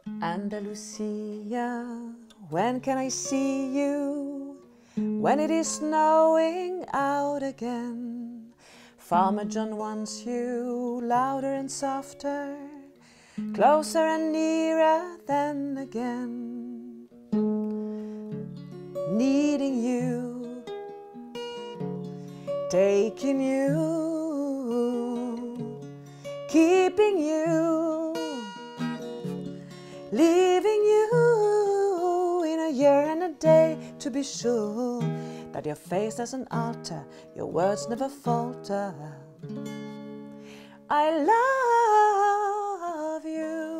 Andalucia, when can I see you? When it is snowing out again. Farmer John wants you louder and softer, closer and nearer than again. Needing you, taking you, keeping you, leaving you in a year and a day, to be sure that your face doesn't alter, your words never falter. I love you.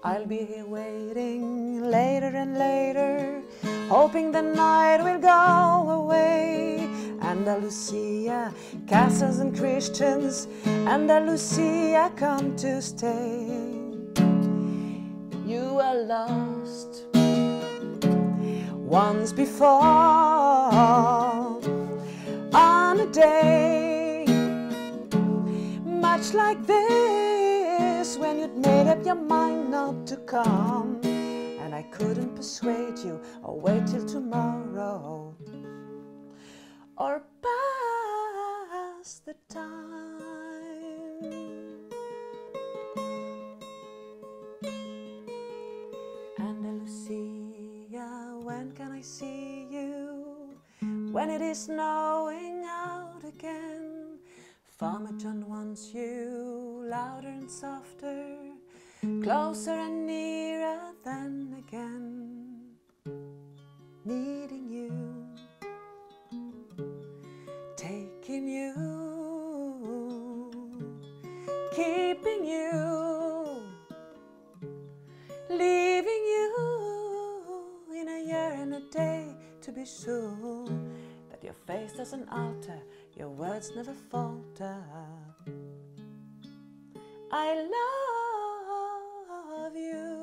I'll be here waiting later and later, hoping the night will go away. Andalucia, castles and Christians, Andalucia, come to stay. You were lost once before on a day much like this, when you'd made up your mind not to come, and I couldn't persuade you or wait till tomorrow or pass the time. Andalucia, when can I see you? When it is snowing out again. Farmer John wants you louder and softer, closer and nearer than again. Needing you, taking you, keeping you, leaving you in a year and a day, to be sure that your face doesn't alter, your words never falter. I love you.